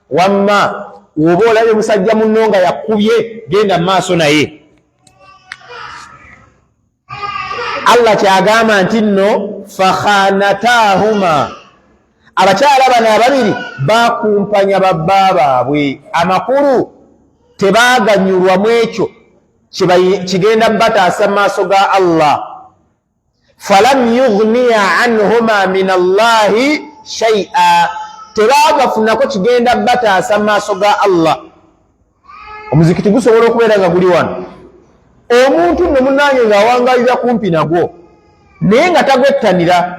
wamma oba olabye musajja munno nga yakubye genda maaso naye. Allah kyagamba nti nno fakhanatahuma, abakyala bano ababiri bakumpanya babba baabwe, amakulu tebaganyulwa mu ekyo kigenda bataasa mu maaso ga Allah. falam yughniya anhuma min Allahi shay'a, tebagafunako kigenda bataasa mu maaso ga Allah. Omuzikiti gusobola okubeera nga guli wano, omuntu nno munange ng'awangalira kumpi nagwo naye nga tagwettanira,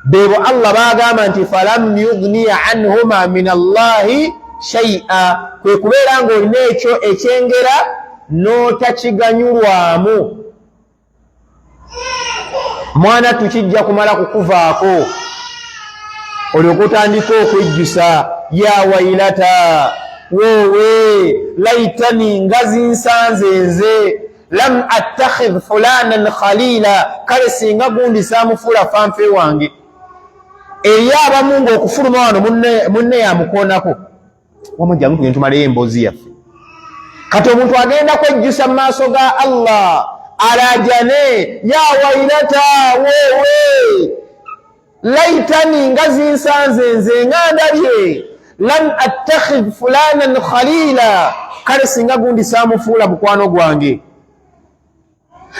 beebo Allah bagamba nti falam yughniya anhuma min Allahi shay'a, kwe kubeera ng'olina ekyo ekyengera n'otakiganyulwamu. Mwana tukijja kumala kukuvaako olyoka otandika okwejjusa, ya wailata, wowe laitani ngazi nsanze nze, lam attakhidh fulanan khalila, kale singa gundi saamufuula fanfe wange. Eri abamu ng'okufuluma wano munne yamukoonako, wamujjangu tugende tumaleyo emboozi yaffe. Kati omuntu agenda kwejjusa mu maaso ga Allah alajane, ya wailata, wowe laitani ngazi nsanze nze nga ndabye, lam attakhidh fulanan khalila, kale singa gundi saamufuula mukwano gwange,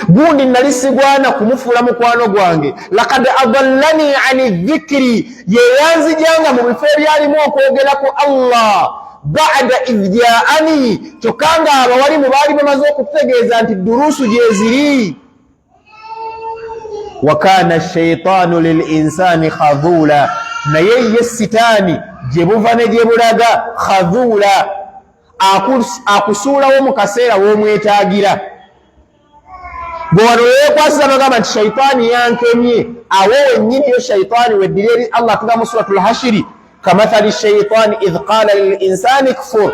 gundi nali sigwana kumufuula mukwano gwange. Laqad adallani ani dhikri, yeyanzijanga mu bifo ebyalimu okwogerako Allah, ba'da idh ja'ani, kyokka abawalimu baali bamaze okutegeeza nti duruusu gyeziri. wa kana shaitanu lilinsani khadhula, naye ye sitaani gye buva ne gye bulaga khadhula, akusuulawo mu kaseera w'omwetaagira. Bwe wano yeekwasiza bagamba nti shaitaani yankemye, awo wennyini yo shaitaani weddiri eri Allah tuga mu suratul hashiri, kamathali shaitaani idh qala lilinsani kfur,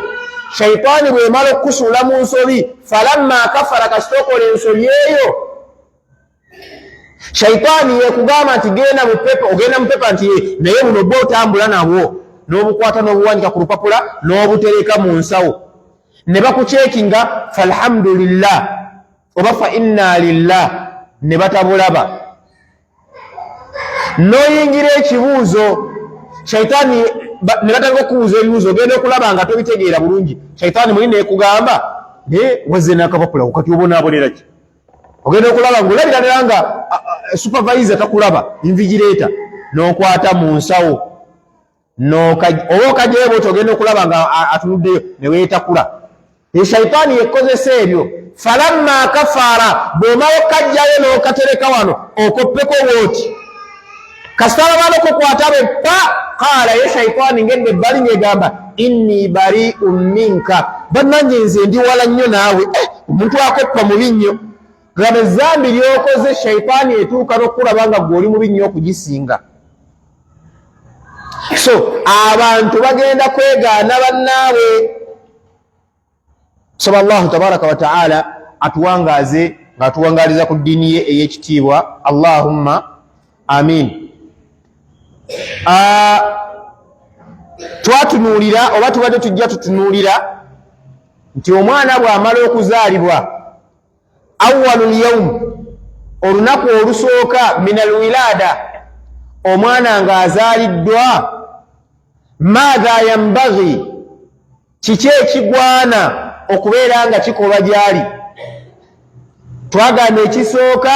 shaitaani bw'emala okukusuula mu nsobi, falamma kafara, kasitookola ensobi eyo, shaitaani yekugamba nti genda mu pepa, ogenda mu pepa nti naye buno bwe otambula nabwo, n'obukwata n'obuwanika ku lupapula n'obutereka mu nsawo, ne bakuceekinga falhamdulillah oba fa inna lillah, ne batabulaba. N'oyingira ekibuuzo, shaitaani ne batandika okubuuza ebibuuzo, ogenda okulaba nga tobitegeera bulungi. Shaitaani muli neekugamba naye wazze n'akapapula kati obonaabonera ki? Ogenda okulaba ng'olabira ddala nga supervisor takulaba, invigilator, n'okwata mu nsawo oba okagyeyo bwoti, ogenda okulaba nga atunuddeyo ne weetakula. Shaitaani yekozesa ebyo. falamma kafara, bw'omala okajjayo n'okatereka wano okoppeko wooti, kasitala bano kukwata be pa, qaala ye shaitaani ngedde ebbali ng'egamba inni bari'un minka, bannange nze ndi wala nnyo naawe. Omuntu akoppa mubi nnyo, gamba ezzambi ly'okoze shaitaani etuuka n'okulaba nga gw'oli mubi nnyo okugisinga. So abantu bagenda kwegaana bannaabwe. Saba Allahu tabaraka wa ta'ala atuwangaaze ng'atuwangaaliza ku ddiini ye ey'ekitiibwa. Allahumma amin. Twatunuulira oba tubadde tujja tutunuulira nti omwana bw'amala okuzaalibwa, awwalul yawm, olunaku olusooka min alwilaada, omwana ng'azaaliddwa, maadha yambaghi, kiki ekigwana okubeera nga kikolwa gyali. Twagamba ekisooka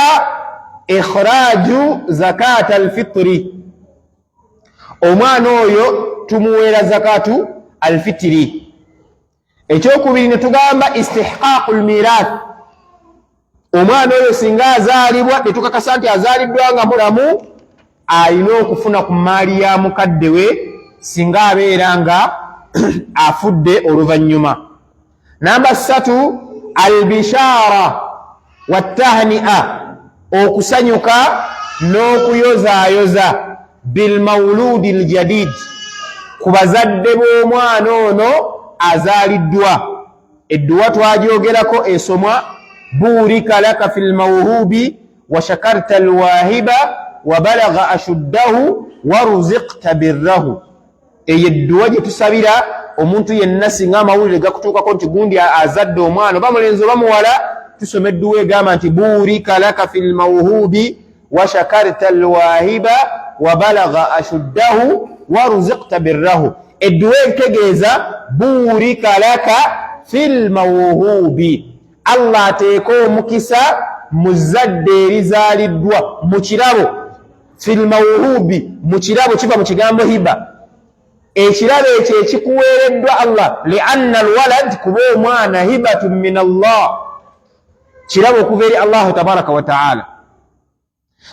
ikhraju zakata alfitri, omwana oyo tumuweera zakatu alfitiri. Ekyokubiri ne tugamba istihqaqul mirath, omwana oyo singa azaalibwa ne tukakasa nti azaaliddwa nga mulamu, alina okufuna ku maali ya mukadde we singa abeera nga afudde oluvannyuma. Namba 3 albishara wattahni'a, okusanyuka n'okuyozaayoza bilmawludi aljadid, ku bazadde b'omwana ono azaaliddwa. Edduwa twagyogerako esomwa burika laka fil mawhubi wa shakarta alwahiba wa balagha ashuddahu wa ruziqta birrahu. eyo edduwa gye tusabira omuntu yenna singa amawulire gakutuukako nti gundi azadde omwana oba mulenzi oba muwala, tusoma edduwa egamba nti buurika laka fi lmawhubi wa shakarta alwahiba wa balagha ashuddahu wa ruziqta birrahu. Edduwa ekitegeeza buurika laka fi lmawhubi, Allah ateeka omukisa mu zadde erizaaliddwa mu kirabo. Fi lmawhubi, mu kirabo kiva mu kigambo hiba, ekirabo ekyo ekikuweereddwa Allah. Lianna alwalad, kuba omwana hibatun min Allah, kirabo okuva eri Allah tabaraka wa taala.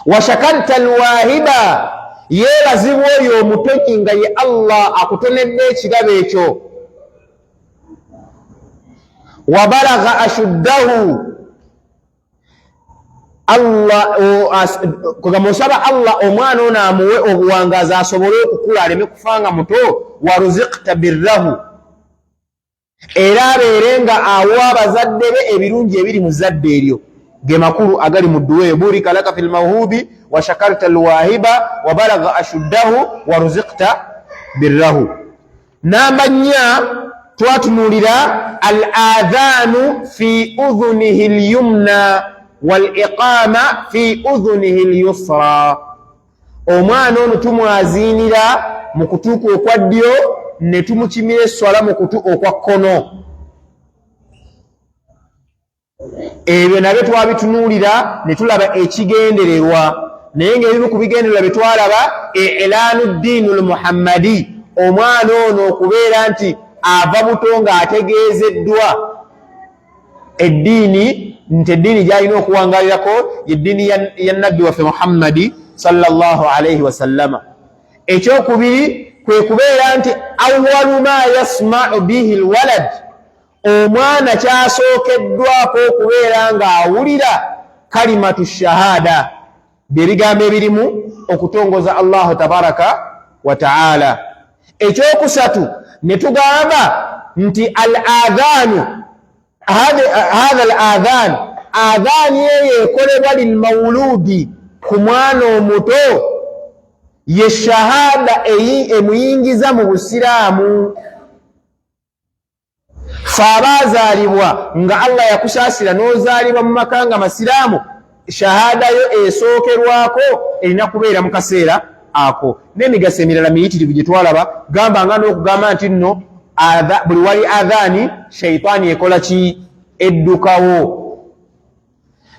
Wa shakarta alwahiba, yeebazibwa oyo omutonyi nga ye Allah akutonedde ekirabo ekyo. Wa balagha ashuddahu, Allah kugamba osaba Allah omwana ono amuwe obuwangazi asobole okukula aleme kufanga muto. Wa ruziqta birrahu, era abeere nga awa abazadde be ebirungi ebiri mu zadde eryo. Ge makulu agali mu dduwa eyo, buurika laka fi lmawhubi wa shakarta alwahiba wa balagha ashuddahu wa ruziqta birrahu. Namba 4 twatunuulira al adhanu fi udhunihi lyumna wal iqama fi udhunihi lyusra. Omwana ono tumwaziinira mu kutuuka okwa ddyo ne tumukimira esswala mu kutu okwa kkono. Ebyo nabyo twabitunuulira ne tulaba ekigendererwa, naye ng'ebimu ku bigendererwa bye twalaba ilaanu ddiinu lmuhammadi, omwana ono okubeera nti ava buto ng'ategeezeddwa eddiini, nti eddiini gy'alina okuwangalirako yeddiini ya nabbi waffe Muhammadi sallallahu alayhi wa sallama. Ekyokubiri kwe kubeera nti awwalu ma yasma'u bihi alwalad, omwana kyasookeddwako okubeera ng'awulira kalimatu shahada, bye bigambo ebirimu okutongoza Allahu tabaraka wa taala. Ekyokusatu ne tugamba nti al adhanu, hadha al adhan, adhaani eyo ekolebwa lilmawuludi, ku mwana omuto, ye shahada emuyingiza mu busiraamu. Fe abaazaalibwa nga Allah yakusaasira n'ozaalibwa mu maka nga masiraamu, shahada yo esookerwako erina kubeera mu kaseera ako. N'emigaso emirala miyitirivu gye twalaba, gamba nga n'okugamba nti nno buli wali adhaani shaitaani ekola ki? Eddukawo.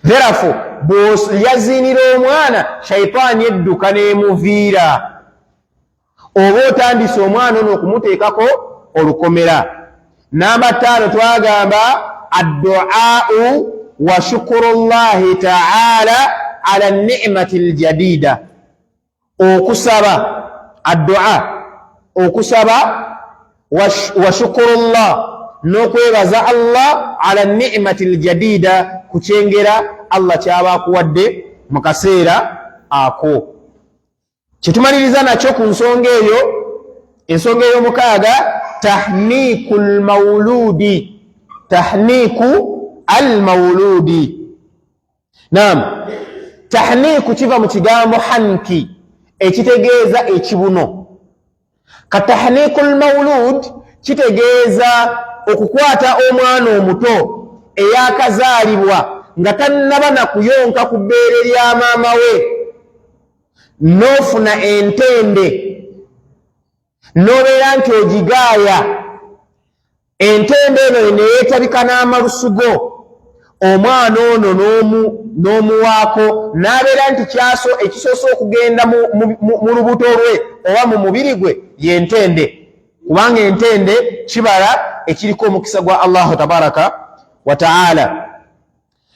Therefore bw'oyaziinira omwana, shaitaani edduka n'emuviira. Oba otandise omwana ono okumuteekako olukomera. Namba 5 twagamba addu'au wa shukrullahi ta'ala ala ni'mati aljadida. Okusaba, addu'a, okusaba wa shukrullah, n'okwebaza Allah ala ni'mati aljadida, kukyengera Allah kyaba akuwadde mu kaseera ako. Kyetumaliriza nakyo ku nsonga eyo, ensonga ey'omukaaga, tahniku almawludi, tahniku almawludi. Naam, tahniku kiva mu kigambo hanki, ekitegeeza ekibuno. Ka tahniku almawlud kitegeeza okukwata omwana omuto eyakazaalibwa nga tannaba na kuyonka ku bbeere lya maama we, n'ofuna entende, n'obeera nti ogigaaya, entende eno neyeetabika n'amalusugo, omwana ono n'omuwaako, n'abeera nti ekisoose okugenda mu lubuto lwe oba mu mubiri gwe y'entende, kubanga entende kibala ekiriko omukisa gwa Allahu tabaraka wa ta'ala.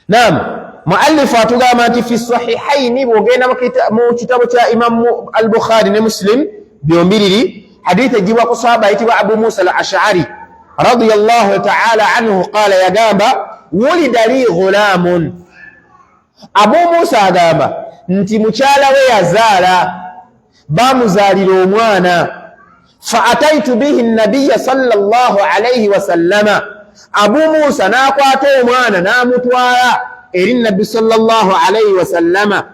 Naam, muallifu atugamba nti fi sahihaini, bw'ogenda mu kitabo kya Imamu al-Bukhari ne Muslim byombiriri, hadithi ejibwa ku sahaba ayitibwa Abu Musa al-Ash'ari radiyallahu ta'ala anhu, qala, yagamba wulida li ghulamun. Abu Musa agamba nti mukyala we yazaala, bamuzaalira omwana. Fa ataitu bihi nabiyya sallallahu alayhi wa sallama, Abu Musa n'akwata omwana n'amutwala eri nabbi sallallahu alayhi wa sallama.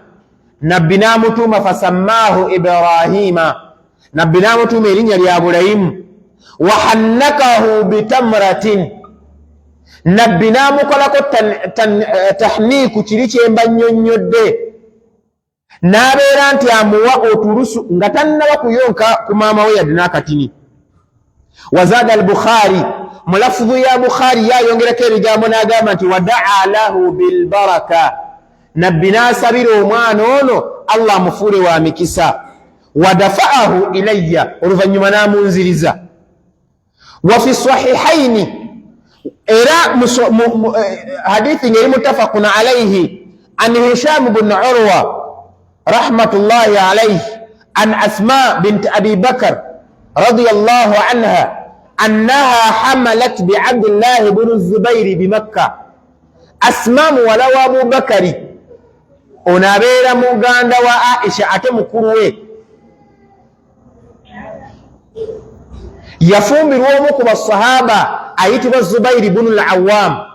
Nabbi n'amutuuma fasammaahu Ibrahima, nabbi n'amutuuma erinnya lya Bulayimu. Wa hannakahu bitamratin, nabbi n'amukolako tahniiku kiri kyemba nnyonnyodde, n'abeera nti amuwa otulusu nga tannaba kuyonka ku maama we yadde n'akatini. Wazaada al-Bukhari, mu lafuzu ya Bukhari yayongerako ebigambo n'agamba nti wadaa lahu bilbaraka, nabbi n'asabira omwana ono Allah amufuule wa mikisa. Wadafaahu ilayya, oluvannyuma n'amunziriza. Wa fi sahihaini, era hadithi ngeri muttafaqun alayhi an Hisham bin Urwa rahmatullahi alayhi an Asma bint Abi Bakr radiyallahu anha annaha hamalat bi Abdullah ibn Zubair bi Makkah. Asma muwala wa Abu Bakari onabeera muganda wa Aisha ate mukulu we, yafumbirwa omu ku basahaba ayitibwa Zubair ibn al-Awwam.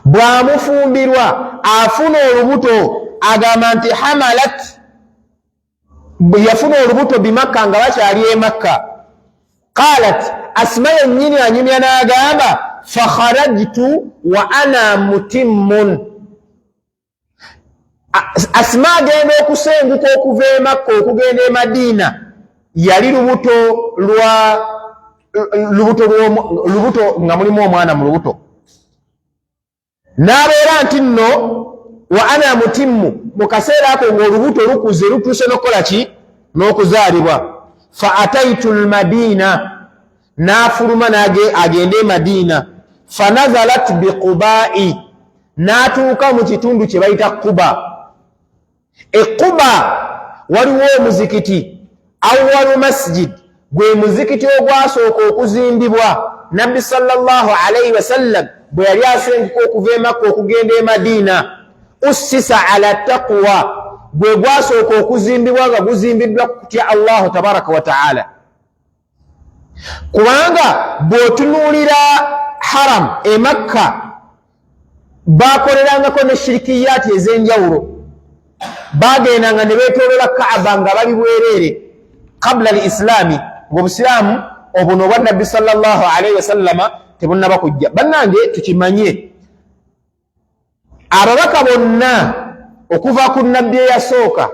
Bw'amufumbirwa afuna olubuto agamba nti hamalat, yafuna olubuto bimakka nga bakyali e Makka. Qalat, Asma yennyini anyumya n'agamba fakharajtu wa ana mutimmun. Asma agenda okusenguka okuva e Makka okugenda e Madina, yali lubuto nga mulimu omwana mu lubuto. N'abeera nti nno wa ana mutimmu, mu kaseera ako ng'olubuto lukuze lutuuse n'okukola ki? N'okuzaalibwa. Fa ataitu al-Madina, n'afuluma agende e Madina. Fa nazalat bi Qubai, n'atuuka mu kitundu kye bayita Quba. E Quba waliwo omuzikiti, awwalu masjid, gwe muzikiti ogwasooka okuzimbibwa Nabbi sallallahu alayhi wa sallam bwe yali asenguka okuva e Makka okugenda e Madina. Ussisa ala taqwa, gwe gwasooka okuzimbibwa nga guzimbiddwa kutya Allahu tabaraka wa ta'ala. Kubanga bw'otunuulira haram e Makka bakolerangako ne shirikiyati ez'enjawulo. Bagendanga ne beetoolola Kaaba nga bali bwereere qabla al-islami, ng'obusiraamu obuno obwa Nabbi sallallahu alayhi wa sallama tebunnaba kujja. Bannange tukimanye, ababaka bonna okuva ku nabbi eyasooka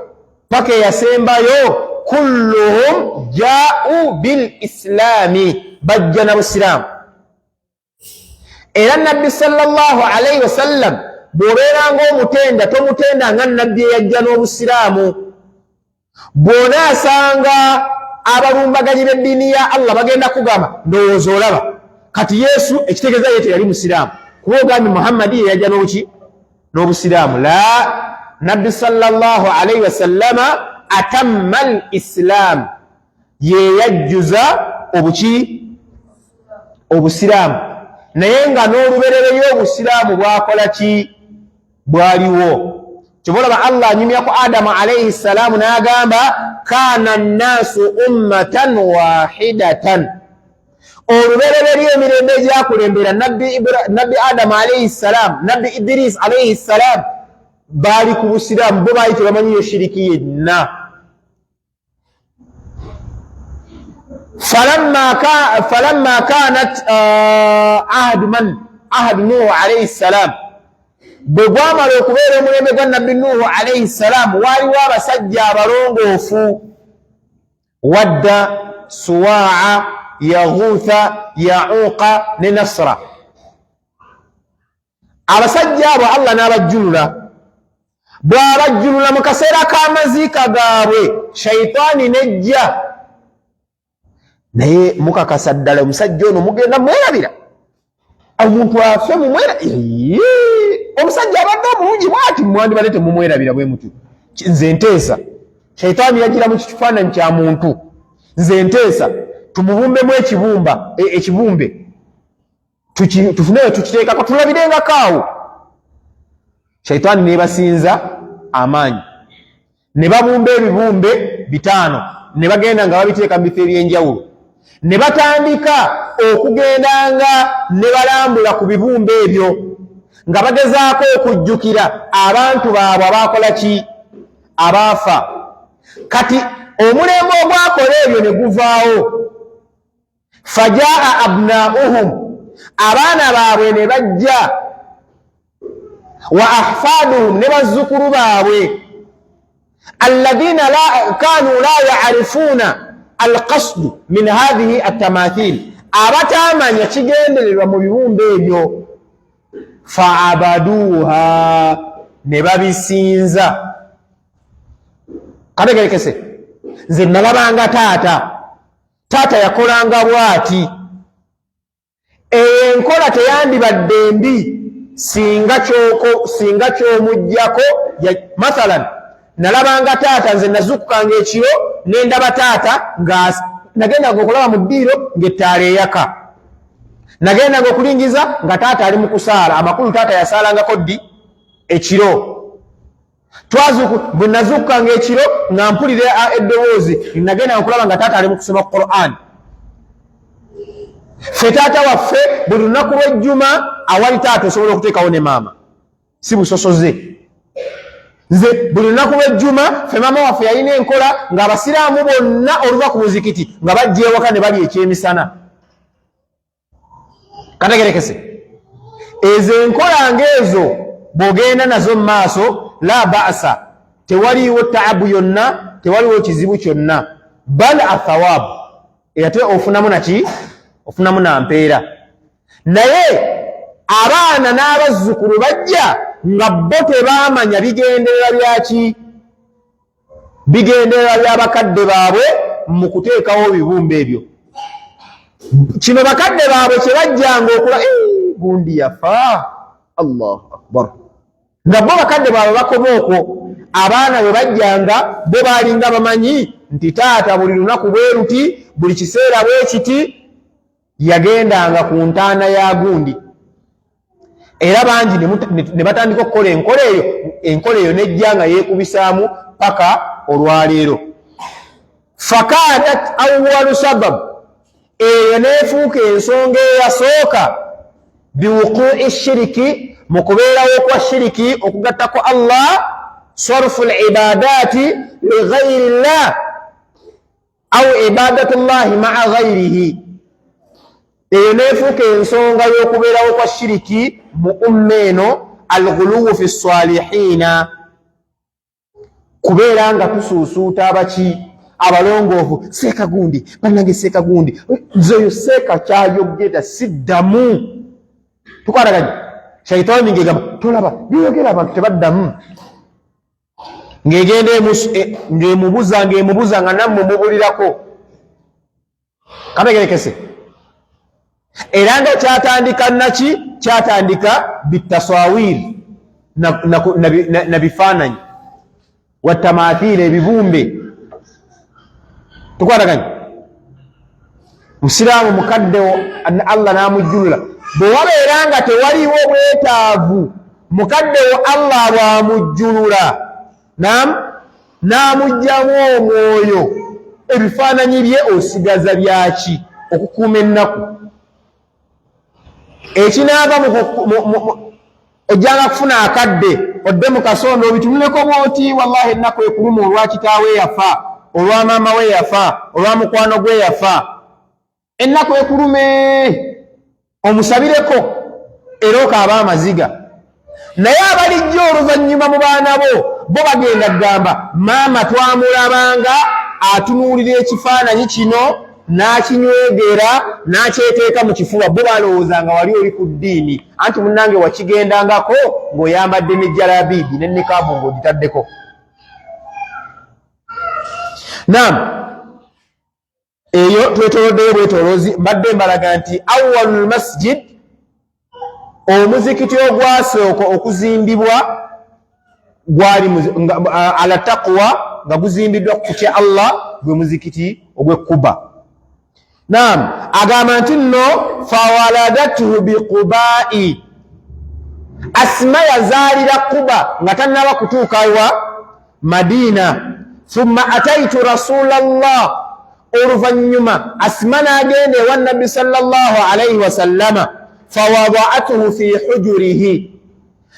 paka eyasembayo kulluhum jaa'u bil islami, bajja na busiraamu. Era Nabbi sallallahu alayhi wa sallam bw'obeeranga omutenda tomutenda nga nabbi eyajja n'obusiraamu. Bw'onaasanga abalumbaganyi b'eddiini ya Allah bagenda kugamba ndowooza olaba kati Yesu ekitegeeza ye teyali musiraamu, kuba ogambye Muhammadi ye yajja n'obuki? N'obusiraamu. La, Nabbi sallallahu alayhi wa sallama atamma al-islam, ye yajjuza obuki? Obusiraamu. Naye nga n'olubereberye obusiraamu bwakola ki? Bwaliwo. Kibolaba Allah anyumyako Adamu alayhi salamu n'agamba kana nnaasu ummatan wahidatan. Olubereberye emirembe egyakulembera Nabbi Adamu alayhi salam, Nabbi Idris alayhi salam baali ku busiraamu, bo baali tebamanyiyo shiriki yenna. falamma kanat ahadu Nuhu alayhi salam, bwe gwamala okubeera omulembe gwa Nabbi Nuhu alayhi salam, waaliwo abasajja abalongoofu, Wadda, Suwaa, Yaghutha, Yauqa ne Nasra. Abasajja abo Allah n'abajjulula. Bw'abajjulula mu kaseera k'amaziika gaabwe, shayitaani nejja. Naye mukakasa ddala omusajja ono mugenda mwerabira, omuntu afe mumwerabira. Omusajja abadde omulungi bw'ati mwandibadde temumwerabira bwe mutyo. Nze nteesa shayitaani yagira mu kifaananyi kya muntu. Nze nteesa tumubumbemu ekibumbe tufuneyo tukiteekako tulabirengako awo. Shayitaani nebasinza amaanyi, ne babumba ebibumbe 5 ne bagenda nga babiteeka mu bifo ebyenjawulo, ne batandika okugendanga ne balambula ku bibumbe ebyo nga bagezaako okujjukira abantu baabwe abaakola ki? Abaafa. kati omulembe ogwakola ebyo ne guvaawo fajaa abnauhum abaana baabwe ne bajja wa ahfaduhum ne bazzukulu baabwe alladhina kanu la yaarifuna alqasdu min hadhihi atamathil abatamanya kigendererwa mu bibumbe ebyo faabaduha ne babisinza kategerekese nze nalabanga taata yakolanga bwati enkola teyandibadde mbi singa kyomujjako mathalan nalabanga taata nze nazukukanga ekiro nendaba taata nga nagendanga okulaba mu ddiiro ng'ettaala eyaka nagendanga okulingiza nga taata ali mu kusaala amakulu taata yasaalangako ddi ekiro bwe nazukukanga ekiro nga mpulira eddoboozi nagendanga okulaba nga taata ali mu kusoma Qur'an. Ffe taata waffe buli lunaku lw'ejjuma awali taata osobola okuteekawo ne maama si busosoze. Nze buli lunaku lw'ejjuma ffe maama waffe yalina enkola ng'abasiraamu bonna oluva ku muzikiti nga bajja ewaka ne bali ekyemisana. Kategerekese ezo enkola ng'ezo bw'ogenda nazo mu maaso la ba'asa tewaliiwo taabu yonna tewaliiwo kizibu kyonna bal athawaabu ate ofunamu naki ofunamu nampeera. Naye abaana n'abazzukulu bajja nga bo tebaamanya bigenderera byaki bigenderera by'abakadde baabwe mu kuteekawo bibumbe ebyo. Kino bakadde baabwe kye bajjanga okula gundi yafa Allahu akbar nga bo bakadde baabwe bakoma okwo abaana bwe bajjanga bo baalinga bamanyi nti taata buli lunaku bwe ruti buli kiseera bwe kiti yagendanga ku ntaana ya gundi era bangi ne batandika okukola enkola eyo nejja nga yeekubisaamu paka olwaleero. Fakanat awwalu sabab eyo neefuuka ensonga eyasooka biwuqu'i shiriki mu kubeerawo kwa shiriki okugattako Allah sarfu al-ibadati li ghayri llah aw ibadatu llahi ma'a ghayrihi. Eyo neefuuka ensonga y'okubeerawo kwa shiriki mu umma eno alghuluwu fi ssalihiina kubeera nga tusuusuuta abaki abalongoofu seeka gundi bannange seeka gundi nzeyo seeka kyayogera siddamu tukwataganye shaitaani ngegamba tolaba byeyogera abantu tebaddamu ng'egenda ng'emubuza nga nammwe mubulirako. Kategerekese era nga kyatandika naki kyatandika bitasawiri na bifaananyi watamaathiira ebibumbe tukwataganye. Musiraamu mukaddewo Allah n'amujjulula bwe wabeera nga tewaliwo bwetaavu mukaddewo Allah bw'amujjulula n'amugyamu omwoyo ebifaananyi bye osigaza byaki okukuuma ennaku ekinaava ojjanga kufuna akadde odde mu kasondo obitunuleko bwoti wallahi ennaku ekuluma olwa kitaawe yafa olwa maama we yafa olwa mukwano gwe yafa ennaku ekulume omusabireko era okaaba amaziga. Naye abalijjo oluvannyuma mu baana bo bagenda kugamba maama twamulabanga atunuulira ekifaananyi kino n'akinywegera n'akyeteeka mu kifuba bo balowooza nga wali oli ku ddiini anti munnange wakigendangako ng'oyambadde ne jalabiidi ne nikaabu ng'ogitaddeko. Naam eyo twetoloddeyo bwetoloozi mbadde mbalaga nti awwalul masjid omuzikiti ogwasooka okuzimbibwa gwali ala taqwa nga guzimbiddwa ku kutya Allah gwe muzikiti ogw'Quba. Naam agamba nti nno fawaladatuhu biqubai Asma yazaalira Quba nga tannaba kutuukawa Madina. Thumma ataitu rasulallah oluvannyuma Asma n'agenda ewa Nabbi sallallahu alayhi wa sallama fawada'atuhu fi hujurihi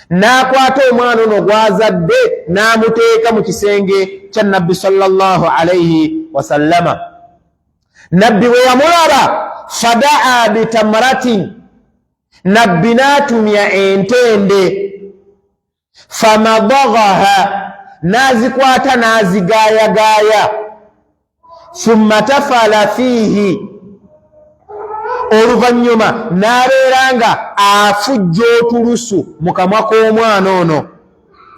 n'akwata omwana ono gwazadde n'amuteeka mu kisenge kya nabbi sallallahu alayhi wasallama. Nabbi bwe yamulaba fadaa bitamratin, nabbi n'atumya entende, famadaghaha, n'azikwata n'azigaayagaaya, thumma tafala fiihi, oluvannyuma n'abeera nga afujja otulusu mu kamwa k'omwana ono.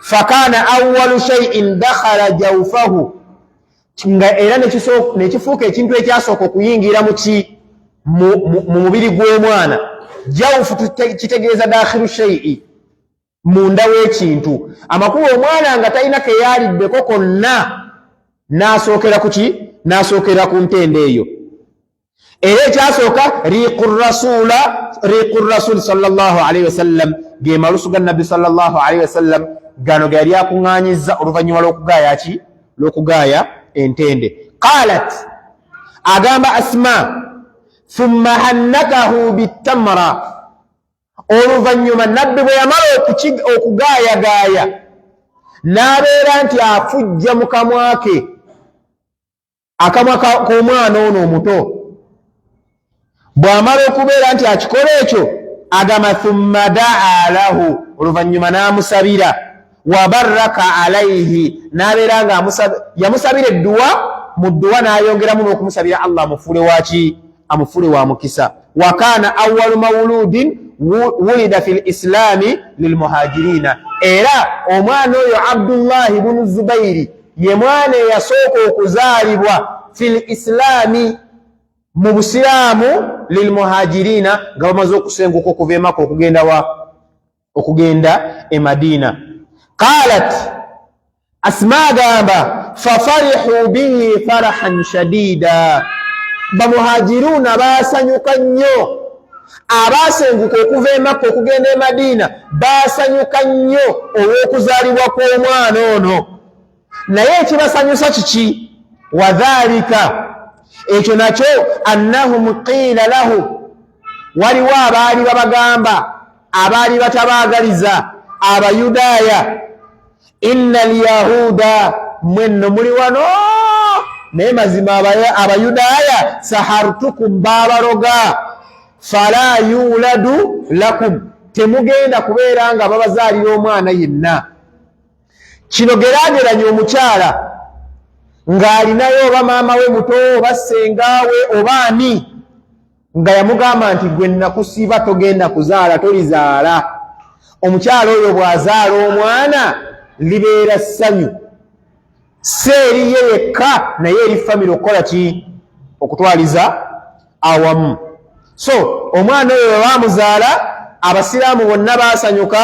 Fakaana awwalu shay'in dakhala jawfahu, nga era nekifuuka ekintu ekyasooka okuyingira mu mubiri gw'omwana. Jawfu kitegeeza dakhilu shay'i, munda w'ekintu. Amakulu omwana nga talina ke yaaliddeko konna n'asookera ku ki? N'asookera ku ntende eyo. Era ekyasooka riiqu rasuli sallallahu alayhi wasallam, ge malusu ga nabbi sallallahu alayhi wasallam, gano ge yali akuŋŋaanyizza oluvannyuma lw'okugaaya ki? Lw'okugaaya entende. Qaalat, agamba Asma, thumma hannakahu bitamra, oluvannyuma nabbi bwe yamala okugaayagaaya n'abeera nti afujja mu kamwa ke, akamwa k'omwana ono omuto. Bw'amala okubeera nti akikola ekyo, agamba thumma daa lahu, oluvannyuma n'amusabira, wa baraka alayhi, n'abeera nga yamusabira edduwa, mu dduwa n'ayongeramu n'okumusabira Allah amufuule waki? Amufuule wa mukisa. Wa kaana awwalu mawludin wulida fil islaami lilmuhajirina, era omwana oyo Abdullahi bunu Zubairi ye mwana eyasooka okuzaalibwa fil islaami, mu busiraamu, lilmuhajirina, nga bamaze okusenguka okuva e Makka okugenda e Madina. Qaalat, Asma agamba fafarihu bihi farahan shadida, bamuhajiruna baasanyuka nnyo, abaasenguka okuva e Makka okugenda e Madina baasanyuka nnyo olw'okuzaalibwa kw'omwana ono. Naye ekibasanyusa kiki? Wadhalika, ekyo nakyo annahum qiila lahu, waliwo abaali babagamba, abaali batabaagaliza Abayudaaya, inna alyahuda, mwenno muli wano, naye mazima Abayudaaya, sahartukum, baabaloga, fala yuladu lakum, temugenda kubeera nga babazaalira omwana yenna. Kino geraageranya omukyala ng'alinayo oba maama we muto oba ssengawe oba ani, nga yamugamba nti gwe nakusiba togenda kuzaala, tolizaala. Omukyala oyo bw'azaala omwana libeera ssanyu, si eri ye yekka, naye eri famire okukola ki? Okutwaliza awamu. So omwana oyo bwe baamuzaala, abasiraamu bonna baasanyuka,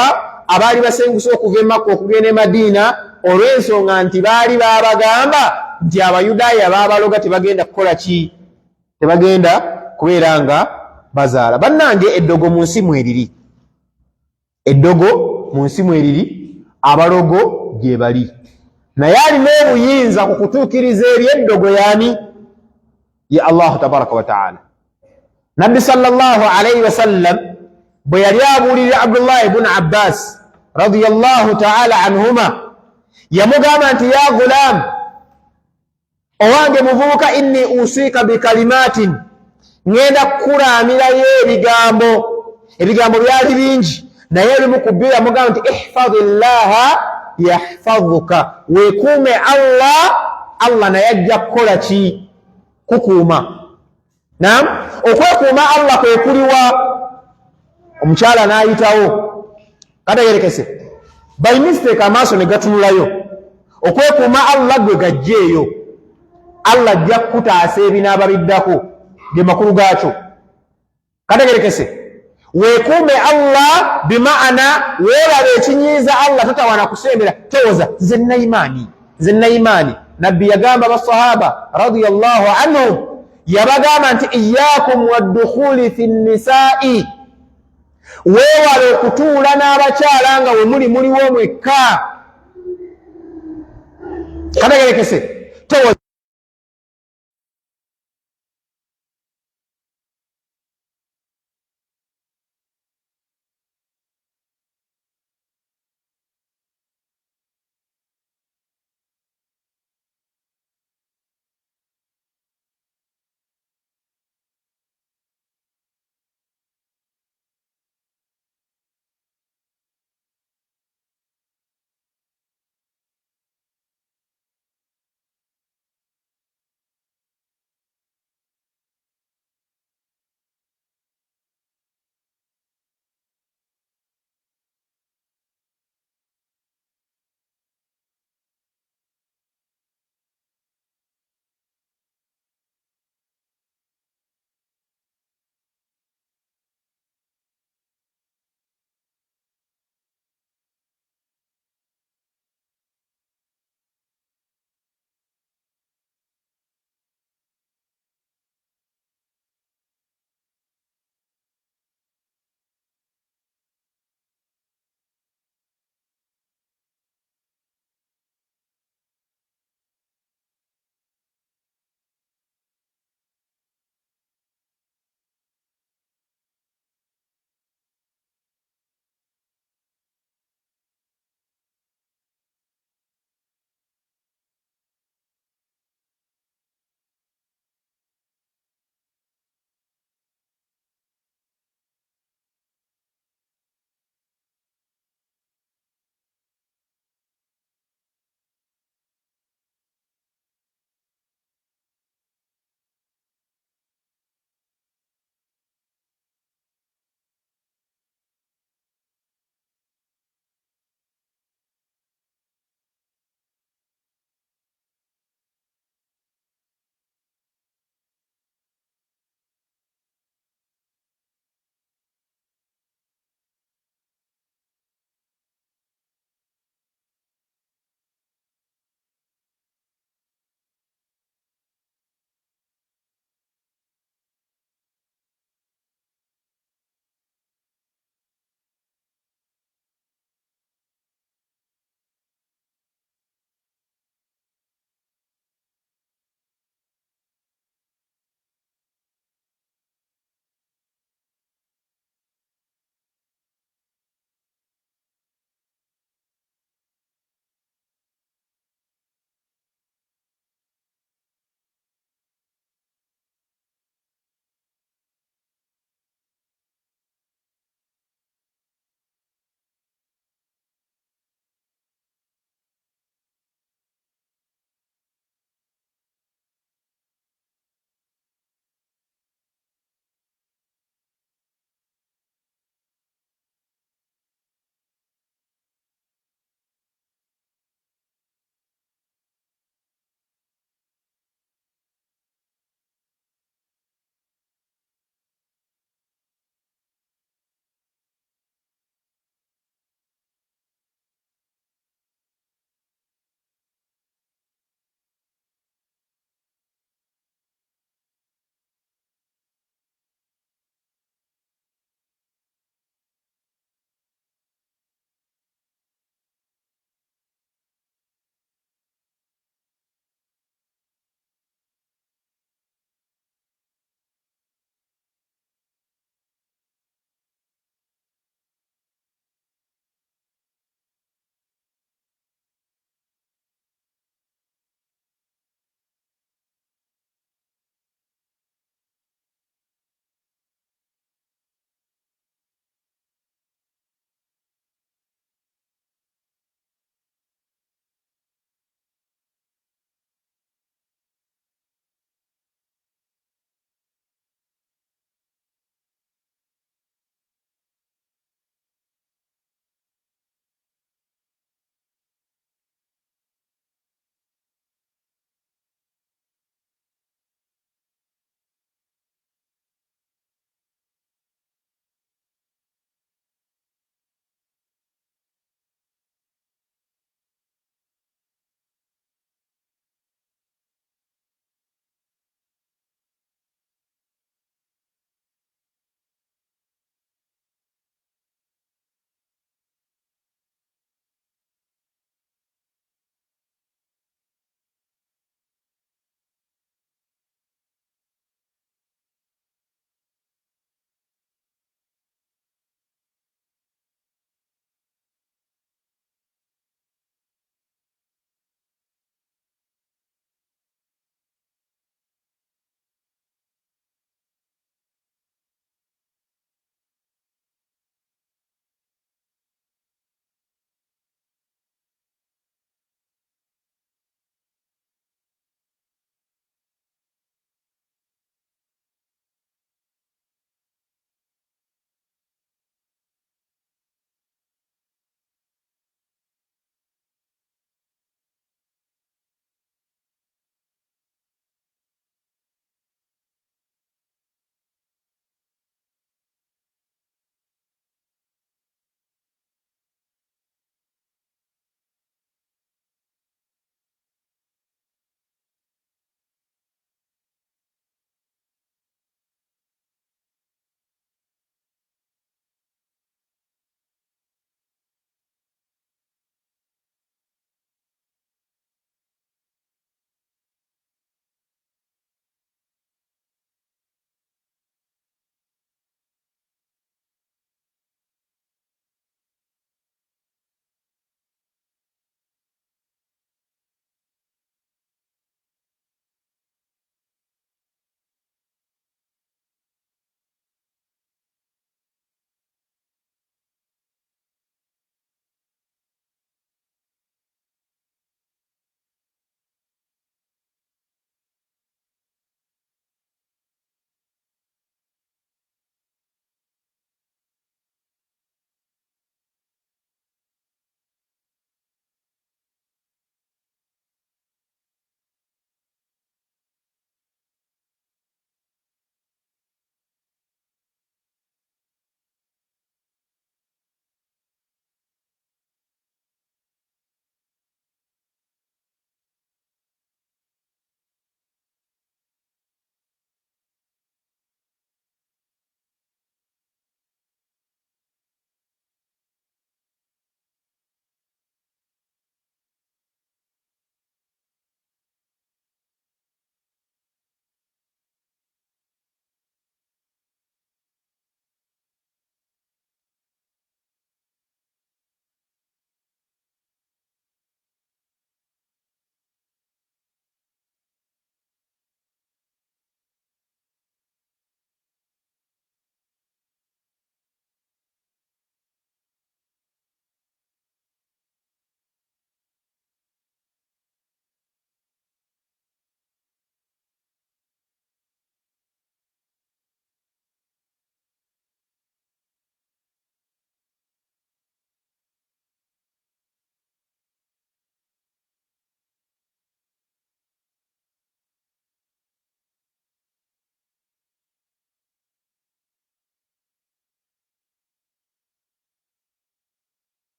abaali basenguse okuva e Makka okugenda e Madiina, olw'ensonga nti baali baabagamba nti Abayudaaya baabaloga tebagenda kukola ki? Tebagenda kubeera nga bazaala. Bannange, eddogo mu nsi mweriri, eddogo mu nsi mweriri, abalogo gye bali. Naye alina obuyinza ku kutuukiriza eby'eddogo yaani? Ye Allahu tabaraka wa taala. Nabbi sallallahu alayhi wasallam bwe yali abuulirira Abdullahi ibn Abbas radiyallahu taala anhuma, yamugamba nti ya gulaam, owange muvubuka, inni usiika bikalimatin, ngenda kukulaamirayo ebigambo byali bingi, naye limu ku byo yamugamba nti ihfadhillaha yahfadhuka, weekuume Allah naye ajja kukola ki? Kukuuma. Naam, okwekuuma Allah kwe kuliwa? Omukyala n'ayitawo, kategerekese, by mistake amaaso ne gatunulayo, okwekuuma Allah gwe gajjeeyo, Allah ajja kukutaasa ebinaaba biddako, ge makulu gaakyo. Kategerekese, weekuume Allah bimaana weeraba ekinyiiza Allah, totawana kusembera, towoza nze nayimaani. Nabbi yagamba basahaba radiyallahu anhum, yabagamba nti iyyakum waddukhuli fi nnisaa'i, weewale okutuula n'abakyala nga we muliwo mwekka. Kategerekese, towoza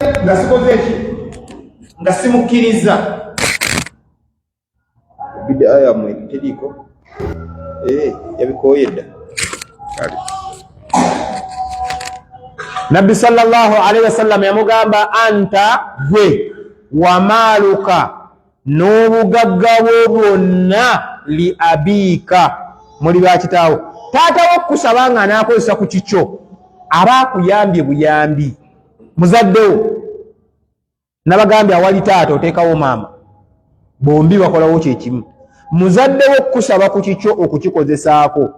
nga sikoze eki nga simukkiriza bidaa yammwe teriko yabikooye dda. Nabbi sallallahu alaihi wasallam yamugamba anta gwe wa maaluka n'obugagga bwo bwonna li abiika muli bakitaawo. Taata wo kusaba nga anaakozesa ku kikyo aba akuyambye buyambi. Muzaddewo nabagambye awali taata oteekawo maama, bombi bakolawo kyekimu. Muzaddewo kusaba ku kikyo okukikozesaako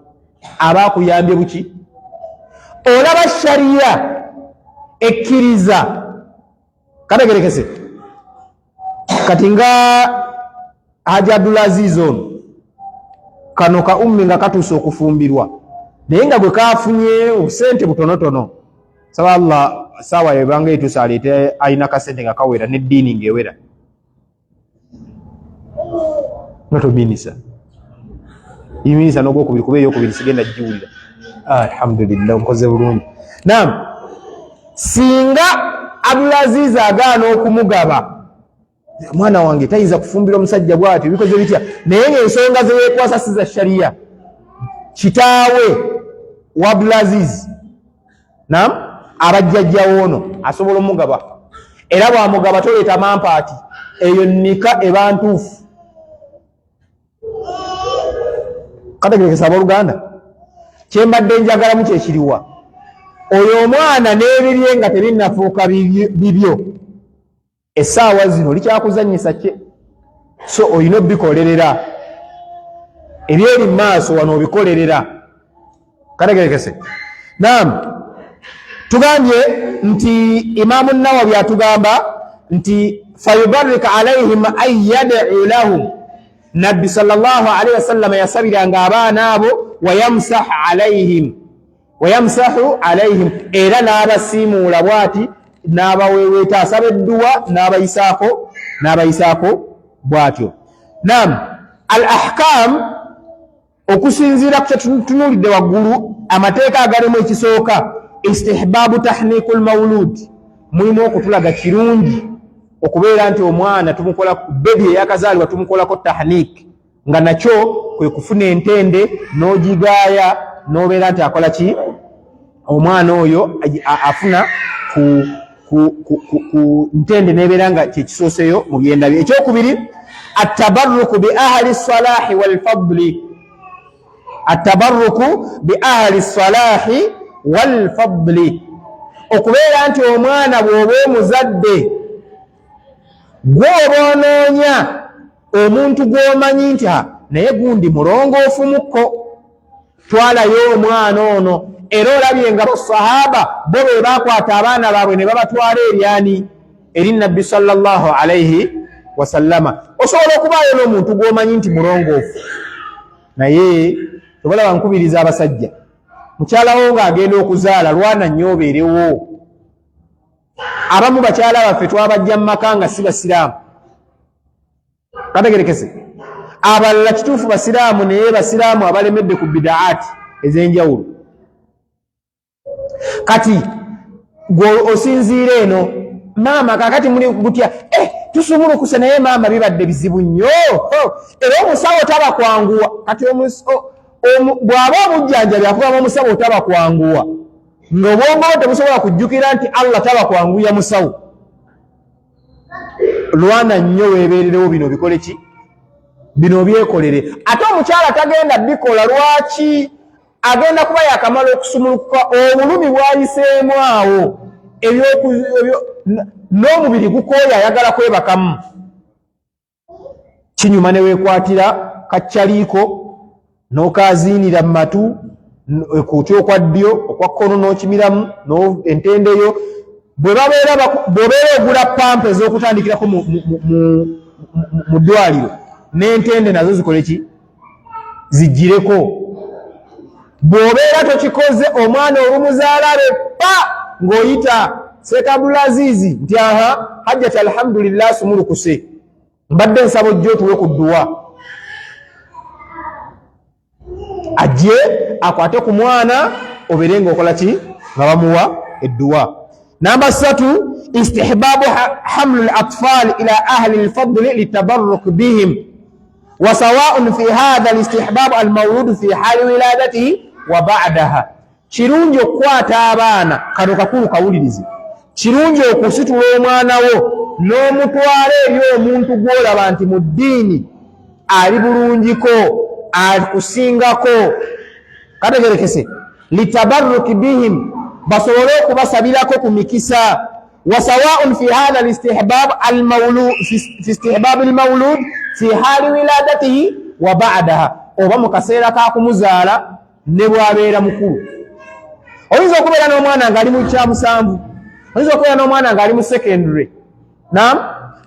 aba akuyambye buki? Olaba shariya ekkiriza kategerekese kati nga Haji Abdulaziz ono kano ka ummi nga katuuse okufumbirwa naye nga gwe kafunye obusente butonotono saba Allah sawa yebanga etuusa aleete ayina kasente nga kawera n'eddiini ng'ewera notominisa iminisa n'ogwokubiri kuba eyokubiri sigenda giwulira. Alhamdulillah nkoze bulungi. Naam, singa Abdulaziz agaana okumugaba mwana wange tayinza kufumbira omusajja bw'atyo bikoze bitya, naye ng'ensonga ze yeekwasa si za shariya, kitaawe wa Abdulaziz naam abajjajjawo ono asobola omugaba, era bw'amugaba toleeta mampaati, eyo nika eba ntuufu. Kategerekesa abooluganda kyembadde njagalamu kyekiriwa oyo omwana n'ebirye nga tebinnafuuka bibyo essaawa zino likyakuzannyisa kye, so olina obikolerera ebyeri mu maaso wano obikolerera. Kategerekese. Naam, tugambye nti Imaamu Nawawi atugamba nti fayubarrika alaihim an yad'u lahum. Nabbi sallallahu alaihi wasallam yasabiranga abaana abo wayamsahu alaihim era n'abasiimuula bw'ati n'abaweeweeta asaba edduwa n'abayisaako bw'atyo. Naam, al ahkam okusinziira ku kyetutunuulidde waggulu amateeka agalimu ekisooka istihbaabu tahniikul mawlud, mulimu okutulaga kirungi okubeera nti omwana tumukola bebi eyakazaalibwa tumukolako tahniik, nga nakyo kwe kufuna entende n'ogigaaya n'obeera nti akola ki omwana oyo afuna ku ntende n'ebeera nga kyekisooseyo mu byenda bye. Ekyokubiri attabarruku bi ahli salaahi wal fadli, attabarruku bi ahli salaahi wal fadli, okubeera nti omwana bw'oba omuzadde gw'oba onoonya omuntu gw'omanyi nti naye gundi mulongoofu mukko, twalayo omwana ono. Era olabye nga sahaba bo be bakwata abaana baabwe ne babatwala eryani eri Nabbi sallallahu alaihi wasallama. Osobola okubaayo n'omuntu gw'omanyi nti mulongoofu, naye tobalaba nkubiriza abasajja, mukyalawo ng'agenda okuzaala lwana nnyo obeerewo. Abamu bakyala baffe twabajja mu maka nga si basiraamu, kategerekese. Abalala kituufu basiraamu naye basiraamu abalemedde ku bidaati ez'enjawulo. Kati gwe osinziira eno maama kakati muli gutya tusumulukuse naye maama bibadde bizibu nnyo era omusawo taba kwanguwa. Kati bw'aba omujjanjabi akubamu omusawo taba kwanguwa, ng'obwongo tebusobola kujjukira nti Allah taba kwanguya musawo. Lwana nnyo weebeererewo bino bikole ki? Bino byekolere. Ate omukyala tagenda bikola lwaki? Agenda kuba yakamala okusumulukuka, obulumi bwayiseemu awo, n'omubiri gukooya ayagala kwebakamu. Kinyuma ne weekwatira kaccaliiko n'okaziinira mu matu, ekuuti okwa ddyo okwa kkono n'okimiramu entendeyo. Bw'obeera ogula pampa ez'okutandikirako mu ddwaliro, n'entende nazo zikole ki? Zijjireko. Bw'obeera tokikoze omwana olumuzaalabe pa ng'oyita Seeka Abdulaziz nti hajjati alhamdulillah sumulukuse, mbadde nsaba ojjo otuwe ku dduwa, ajje akwate ku mwana obeere ng'okola ki? Nga bamuwa edduwa. Namba 3 استحباب حمل الأطفال إلى أهل الفضل للتبرك بهم، وسواء في هذا الاستحباب المولود في حال ولادته وبعدها. kirungi okukwata abaana kano kakulu kawulirize, kirungi okusitula omwana wo n'omutwala eri omuntu gw'olaba nti mu ddiini ali bulungiko akusingako, kategerekese, litabarruki bihim, basobole okubasabirako ku mikisa. وسواء في هذا الاستحباب المولود في استحباب المولود في حال ولادته وبعدها، oba mu kaseera kakumuzaala ne bwabeera mukulu. Oyinza okubeera n'omwana ng'ali mu kyamusanvu, oyinza okubeera n'omwana ng'ali mu secondary,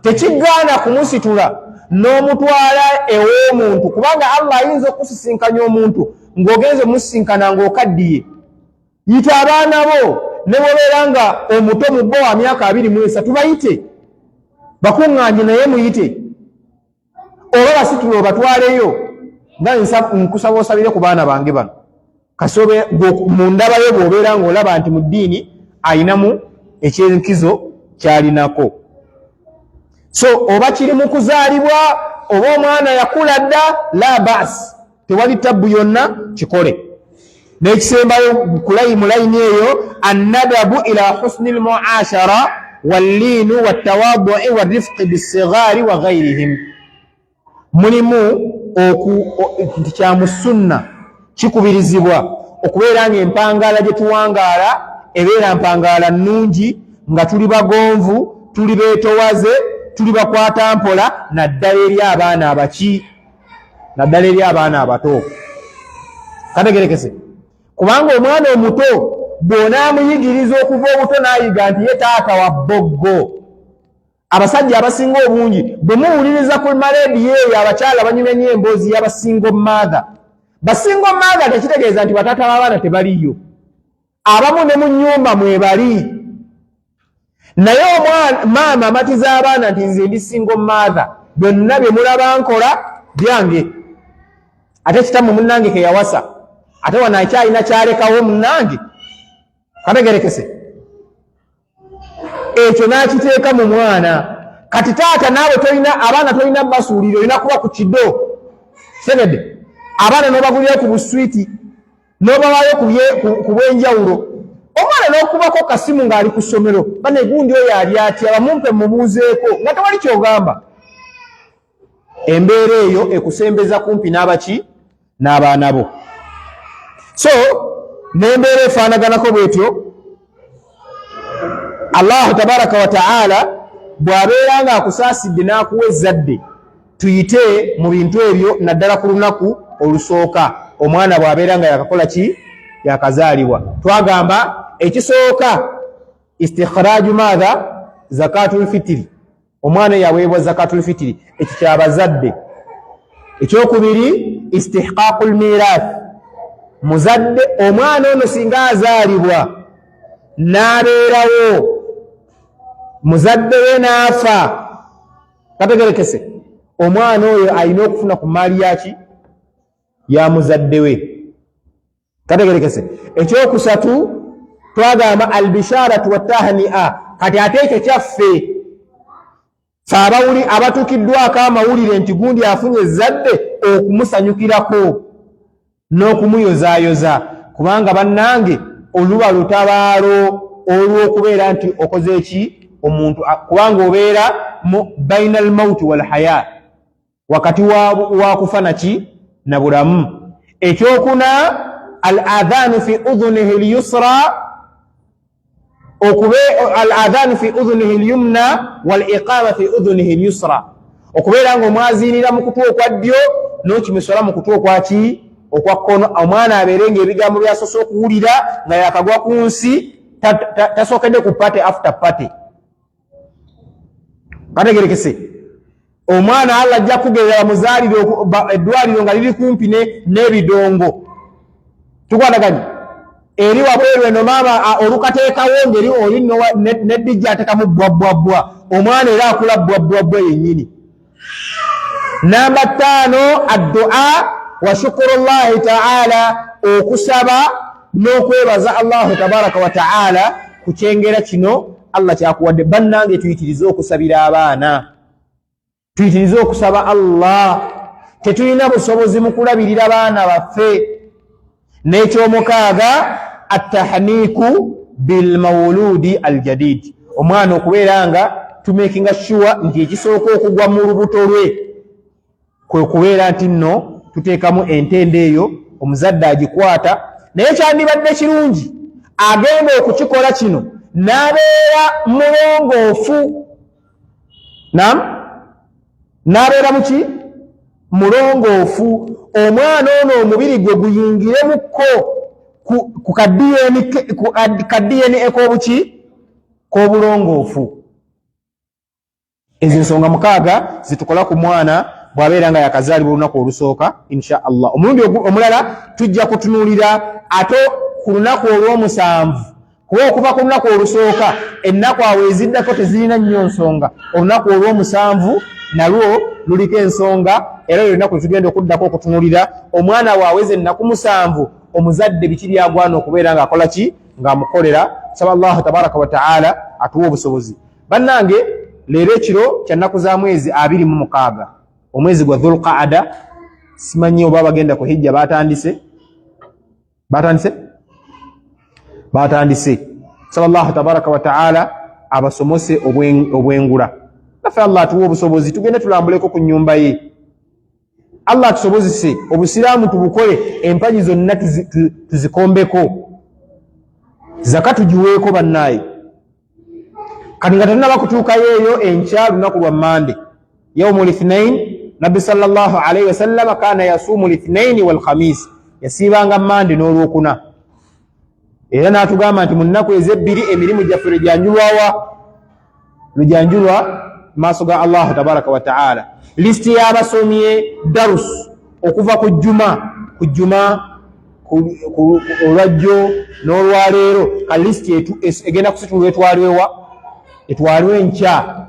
tekigaana kumusitula n'omutwala ew'omuntu, kubanga Allah ayinza okusisinkanya omuntu ng'ogenze musisinkana ng'okaddiye. Yita abaana bo ne bwobeera nga omuto mu bo wa myaka 23 bayite bakuŋŋaanye naye muyite, oba basitula obatwaleyo nga nkusaba osabire ku baana bange bano kasobe mu ndaba ye bw'obeera ng'olaba nti mu ddiini ayinamu ekyenkizo ky'alinako. So oba kiri mu kuzaalibwa oba omwana yakula dda, la baasi, tewali tabbu yonna, kikole. N'ekisembayo mu layini eyo, annadabu ila husni lmuashara walliinu wattawadu'i warifqi bissigaari wa gairihim. Mulimu nti kya mu sunna kikubirizibwa okubeera ng'empangaala gye tuwangaala ebeera mpangaala nnungi, nga tuli bagonvu, tuli beetowaze, tuli bakwata mpola, naddala eri abaana abaki, naddala eri abaana abato. Kategerekese, kubanga omwana omuto bw'onaamuyigiriza okuva obuto n'ayiga nti ye taata wa bboggo. Abasajja abasinga obungi bwe muwuliriza ku malediyo eyo abakyala banyumya nnyo emboozi y'abasingo mother. Basingo mother tekitegeeza nti bataata b'abaana tebaliyo, abamu ne mu nnyumba mwebali. Naye maama amatiza abaana nti nze ndi single mother, byonna bye mulaba nkola byange, ate kitammwe munnange ke yawasa, ate wano akyalina kyalekawo munnange. Kategerekese, ekyo n'akiteeka mu mwana. Kati taata naawe tolina abaana, tolina basuulire, olina kuba ku kiddo segedde, abaana n'obagulira ku buswiti, n'obawaayo ku bw'enjawulo. Omwana n'okubako kasimu ng'ali ku ssomero, bane gundi oyo ali atya, bamumpe mumubuuzeeko, nga tewali kyogamba. Embeera eyo ekusembeza kumpi n'abaki, n'abaana bo. So n'embeera efaanaganako bwetyo, Allah tabaraka wa ta'ala bw'abeera ng'akusaasidde n'akuwa ezzadde, tuyite mu bintu ebyo naddala ku lunaku olusooka omwana bw'abeera nga yakakola ki, yakazaalibwa. Twagamba ekisooka istikhraju maadha, zakatul fitiri, omwana yaweebwa zakatul fitiri, ekyo kyabazadde. Ekyokubiri istihqaqul mirath, muzadde omwana ono singa azaalibwa n'abeerawo, muzadde we n'afa, kategerekese, omwana oyo alina okufuna ku maali yaki, ya muzadde we. Kategerekese. Ekyokusatu twagamba albisharatu wattahni'a, kati ate ekyo kyaffe fe abatuukiddwako amawulire nti gundi afunye ezzadde, okumusanyukirako n'okumuyozaayoza, kubanga bannange oluba lutabaalo olw'okubeera nti okoze eki omuntu, kubanga obeera baina almauti walhaya, wakati wa kufa naki na bulamu. Ekyokuna al-adhanu fi udhunihi al-yusra, al-adhanu fi udhunihi al-yumna wal-iqama fi udhunihi al-yusra, okubeera ng'omwaziinira mu kutu okwa ddyo n'okimusola mu kutu okwaki, okwa kkono. Omwana abeere ng'ebigambo byasoose okuwulira nga yakagwa ku nsi, tasookedde ku pate after pate. Kategerekese, omwana Allah ajja kugerera muzaalire eddwaliro nga liri kumpi n'ebidongo. Tukwataganye eri wabweru eno maama olukateekawo ngeri oli neddijja atekamu bwabwabwa, omwana era akula bwabwabwa yennyini. Namba 5 addua wa shukurullahi ta'ala, okusaba n'okwebaza Allahu tabaraka wa ta'ala ku kyengera kino Allah kyakuwadde. Bannange tuyitirize okusabira abaana, tuyitirize okusaba Allah. Tetulina busobozi mu kulabirira baana baffe. N'ekyomukaaga attahniku bilmawuludi aljadid, omwana okubeera nga tumakinga sure nti ekisooka okugwa mu lubuto lwe kwe kubeera nti nno tuteekamu entende eyo, omuzadde agikwata. Naye kyandibadde kirungi agenda okukikola kino n'abeera mulongoofu. N'abeera muki? Mulongoofu. Omwana ono omubiri gwe guyingiremukko ku kadiyeni ek'obuki? K'obulongoofu. Ezo ensonga mukaaga zitukola ku mwana bw'abeera nga yakazaalibwa olunaku olusooka insha Allah. Omulundi omulala tujja kutunuulira ate ku lunaku olw'omusanvu, kuba okuva ku lunaku olusooka ennaku awo eziddako tezirina nnyo nsonga. Olunaku olw'omusanvu nalwo luliko ensonga, era lwe lunaku tugenda okuddako okutunuulira omwana waaweze ennaku musanvu omuzadde biki byagwana okubeera ng'akola ki? Ng'amukolera. Saba Allah tabaraka wa ta'ala atuwa obusobozi. Bannange, leero ekiro kya nnaku za mwezi 26 omwezi gwa Dhulqaada. Simanyi oba bagenda ku hijja batandise. Saba Allah tabaraka wa ta'ala abasomose obwengula. Naffe Allah atuwa obusobozi tugende tulambuleko ku nnyumba ye. Allah atusobozese obusiraamu tubukole, empagi zonna tuzikombeko, zaka tugiweeko bannaaye. Kati nga tannaba kutuukayo eyo enkya lunaku lwa Mande yaumul ithnain, Nabbi sallallahu alayhi wa sallam kana yasuumu lithnaini wal khamis, yasiibanga Mande n'olwokuna. Era n'atugamba nti mu nnaku ezebbiri emirimu gyaffe lujanjulwa maaso ga Allah tabaraka wa ta'ala. Listi y'abasomye darus okuva ku juma olwajjo n'olwaleero, ka listi egenda kusitulwa etwalwe enkya.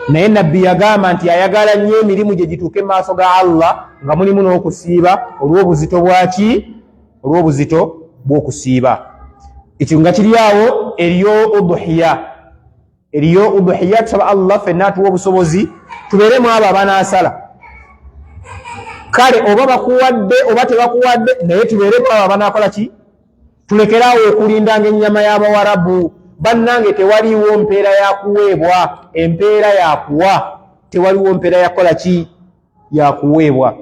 Naye nabbi yagamba nti ayagala nnyo emirimu gye gituuke maaso ga Allah nga mulimu n'okusiiba olw'obuzito bwaki? Olw'obuzito bw'okusiiba. Ekyo nga kiri awo eriyo udhiya. Tusaba Allah ffenna atuwa obusobozi tubeeremu abo abanaasala. Kale oba bakuwadde oba tebakuwadde, naye tubeeremu abo abanaakola ki? Tulekeraawo okulindanga ennyama y'Abawarabu. Bannange, tewaliwo mpeera ya kuweebwa, empeera ya kuwa. Tewaliwo mpeera yakola ki? Ya kuweebwa.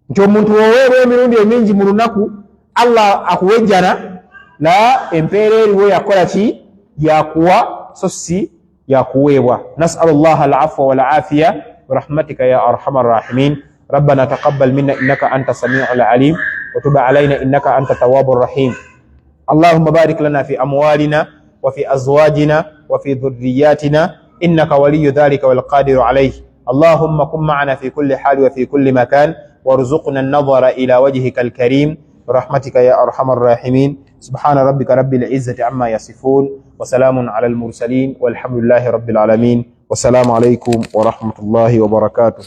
Nti omuntu oweebwa emirundi emingi mu lunaku Allah akuwejjana, la empeera eriwo yakola ki? Ya kuwa, so si ya kuweebwa. Nas'alu Allah al-afwa wal afiya برحمتك يا أرحم الراحمين. ربنا تقبل منا إنك أنت السميع العليم وتب علينا إنك أنت التواب الرحيم. اللهم بارك لنا في أموالنا وفي أزواجنا وفي ذرياتنا إنك ولي ذلك والقادر عليه. اللهم كن معنا في كل حال وفي كل مكان وارزقنا النظر إلى وجهك الكريم برحمتك يا أرحم الراحمين. سبحان ربك رب العزة عما يصفون وسلام على المرسلين والحمد لله رب العالمين. والسلام عليكم ورحمة الله وبركاته.